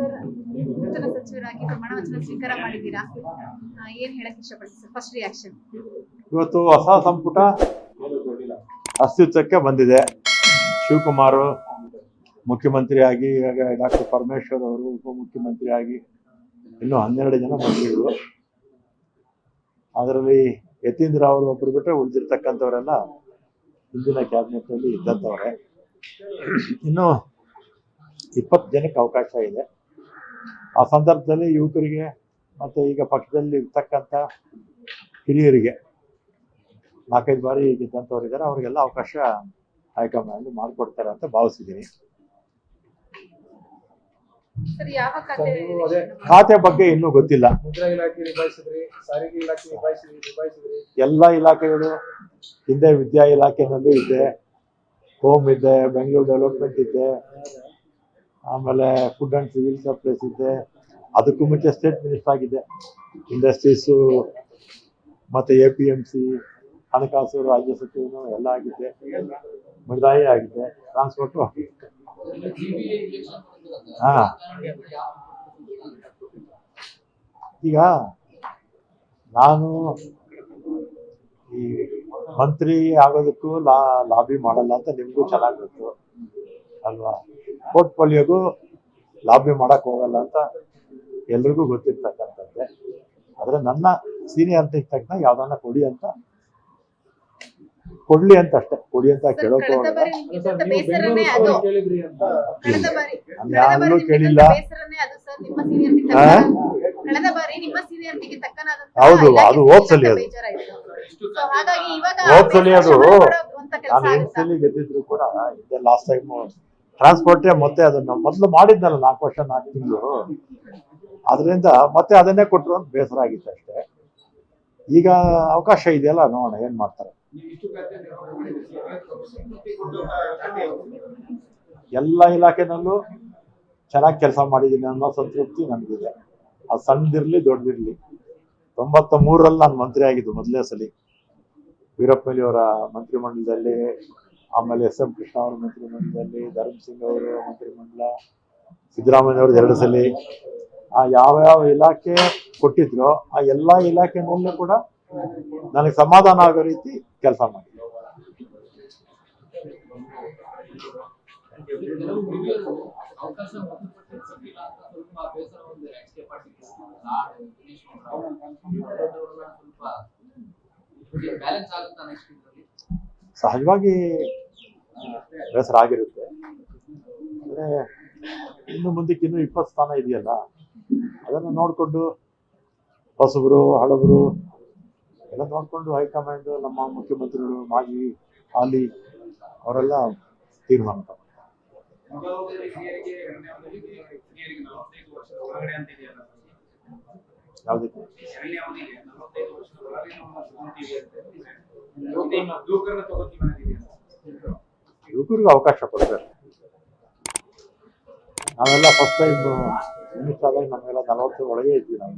Sir, ನೂತನ ಸಚಿವರಾಗಿ ಪ್ರಮಾಣ ವಚನ ಸ್ವೀಕಾರ ಮಾಡಿದ್ದೀರಾ, ಏನ್ ಹೇಳಕ್ ಇಷ್ಟಪಡ್ತೀವಿ ಸರ್? First reaction. ಇವತ್ತು ಹೊಸ ಸಂಪುಟ ಅಸ್ತಿತ್ವಕ್ಕೆ ಬಂದಿದೆ. ಶಿವಕುಮಾರ್ ಮುಖ್ಯಮಂತ್ರಿಯಾಗಿ, ಈಗ ಡಾಕ್ಟರ್ ಪರಮೇಶ್ವರ್ ಅವರು ಉಪಮುಖ್ಯಮಂತ್ರಿಯಾಗಿ, ಇನ್ನೂ 12 ಜನ ಮಂತ್ರಿಗಳು. ಅದರಲ್ಲಿ ಯತೀಂದ್ರ ಅವರು ಒಬ್ಬರು ಬಿಟ್ಟರೆ ಉಳಿದಿರ್ತಕ್ಕಂಥವರೆಲ್ಲ ಹಿಂದಿನ ಕ್ಯಾಬಿನೆಟ್ನಲ್ಲಿ ಇದ್ದಂಥವ್ರೆ. ಇನ್ನು 20 ಜನಕ್ಕೆ ಅವಕಾಶ ಇದೆ. ಆ ಸಂದರ್ಭದಲ್ಲಿ ಯುವಕರಿಗೆ ಮತ್ತು ಈಗ ಪಕ್ಷದಲ್ಲಿ ಇರ್ತಕ್ಕಂಥ ಹಿರಿಯರಿಗೆ 4-5 ಬಾರಿ ಗೆದ್ದಂಥವ್ರಿದ್ದಾರೆ, ಅವರಿಗೆಲ್ಲ ಅವಕಾಶ ಹೈಕಮಾಂಡ್ ಮಾಡಿಕೊಡ್ತಾರೆ ಅಂತ ಭಾವಿಸಿದ್ದೀನಿ. ಖಾತೆ ಬಗ್ಗೆ ಇನ್ನೂ ಗೊತ್ತಿಲ್ಲ. ಎಲ್ಲ ಇಲಾಖೆಗಳು ಹಿಂದೆ ವಿದ್ಯಾ ಇಲಾಖೆನಲ್ಲೂ ಇದೆ, ಹೋಮ್ ಇದೆ, ಬೆಂಗಳೂರು ಡೆವಲಪ್ಮೆಂಟ್ ಇದೆ, ಆಮೇಲೆ ಫುಡ್ ಆ್ಯಂಡ್ ಸಿವಿಲ್ ಸಪ್ಲೈಸ್ ಇದೆ. ಅದಕ್ಕೂ ಮುಂಚೆ ಸ್ಟೇಟ್ ಮಿನಿಸ್ಟರ್ ಆಗಿದೆ. ಇಂಡಸ್ಟ್ರೀಸು ಮತ್ತು APMC, ಹಣಕಾಸು ರಾಜ್ಯ ಸಚಿವನು ಎಲ್ಲ ಆಗಿದೆ, ಮುಜರಾಯಿ ಆಗಿದೆ, ಟ್ರಾನ್ಸ್ಪೋರ್ಟು ಆಗಿದೆ. ಈಗ ನಾನು ಈ ಮಂತ್ರಿ ಆಗೋದಕ್ಕೂ ಲಾಬಿ ಮಾಡಲ್ಲ ಅಂತ ನಿಮಗೂ ಚೆನ್ನಾಗಿ ಗೊತ್ತು ಅಲ್ವಾ. ಪೋರ್ಟ್ಫೋಲಿಯೋಗೂ ಲಾಬಿ ಮಾಡಕ್ ಹೋಗಲ್ಲ ಅಂತ ಎಲ್ರಿಗೂ ಗೊತ್ತಿರ್ತಕ್ಕಂಥದ್ದೇ. ಆದರೆ ನನ್ನ ಸೀನಿಯಾರಿಟಿಗೆ ತಕ್ಕ ಯಾವ್ದನ್ನ ಕೊಡಿ ಅಂತ ಕೊಡ್ಲಿ ಅಂತ ಅಷ್ಟೇ, ಕೊಡಿ ಅಂತ ಕೇಳೋಕೆ ಯಾರಲ್ಲೂ ಕೇಳಿಲ್ಲ. ಹೌದು, ಅದು ಹೋದ್ಸಲಿ, ಅದು ಹೋದ್ಸಲಿ, ಅದು ನಾನು 8 ಸಲ ಗೆದ್ದಿದ್ರು ಕೂಡ ಇದೆ. ಲಾಸ್ಟ್ ಟೈಮ್ ಟ್ರಾನ್ಸ್ಪೋರ್ಟೇ ಮತ್ತೆ ಅದನ್ನ ಮೊದಲು ಮಾಡಿದ್ನಲ್ಲ 4 ವರ್ಷ 4 ತಿಂಗಳು, ಅದರಿಂದ ಮತ್ತೆ ಅದನ್ನೇ ಕೊಟ್ಟರು ಅಂತ ಬೇಸರ ಆಗಿತ್ತು ಅಷ್ಟೇ. ಈಗ ಅವಕಾಶ ಇದೆಯಲ್ಲ, ನೋಡೋಣ ಏನ್ ಮಾಡ್ತಾರೆ. ಎಲ್ಲ ಇಲಾಖೆನಲ್ಲೂ ಚೆನ್ನಾಗಿ ಕೆಲಸ ಮಾಡಿದ್ದೀನಿ ಅನ್ನೋ ಸಂತೃಪ್ತಿ ನನಗಿದೆ. ಅದು ಸಣ್ಣದಿರ್ಲಿ ದೊಡ್ಡದಿರ್ಲಿ. 93ರಲ್ಲಿ ನಾನು ಮಂತ್ರಿ ಆಗಿದ್ದು ಮೊದಲನೇ ಸಲ, ವೀರಪ್ಪ ಮೊಯ್ಲಿ ಅವರ ಮಂತ್ರಿಮಂಡಲದಲ್ಲಿ, ಆಮೇಲೆ SM ಕೃಷ್ಣ ಅವರ ಮಂತ್ರಿಮಂಡಲದಲ್ಲಿ, ಧರ್ಮಸಿಂಗ್ ಅವರ ಮಂತ್ರಿಮಂಡಲ, ಸಿದ್ದರಾಮಯ್ಯ ಅವ್ರದ್ದು 2 ಸಲ. ಯಾವ ಇಲಾಖೆ ಕೊಟ್ಟಿದ್ರೋ ಆ ಎಲ್ಲ ಇಲಾಖೆನಲ್ಲೂ ಕೂಡ ನನಗೆ ಸಮಾಧಾನ ಆಗೋ ರೀತಿ ಕೆಲಸ ಮಾಡಿ. ಸಹಜವಾಗಿ ಬೇಸರ ಆಗಿರುತ್ತೆ. ಅಂದರೆ ಇನ್ನು ಮುಂದಕ್ಕೆ ಇನ್ನೂ 20 ಸ್ಥಾನ ಇದೆಯಲ್ಲ, ಅದನ್ನು ನೋಡಿಕೊಂಡು ಹೊಸಬರು ಹಳಬರು ಎಲ್ಲ ನೋಡಿಕೊಂಡು ಹೈಕಮಾಂಡ್, ನಮ್ಮ ಮುಖ್ಯಮಂತ್ರಿಗಳು, ಮಾಜಿ ಹಾಲಿ ಅವರೆಲ್ಲ ತೀರ್ಮಾನ ತಗೊಂಡು ಯಾವುದಕ್ಕೆ ಯುವಕರಿಗೂ ಅವಕಾಶ ಕೊಡ್ತಾರೆ. ನಾವೆಲ್ಲ ಫಸ್ಟ್ ಟೈಮ್ ಮಿನಿಸ್ಟರ್ ಆದಾಗ ನಮಗೆಲ್ಲ 40 ಒಳಗೆ ಇದ್ವಿ ನಾವು.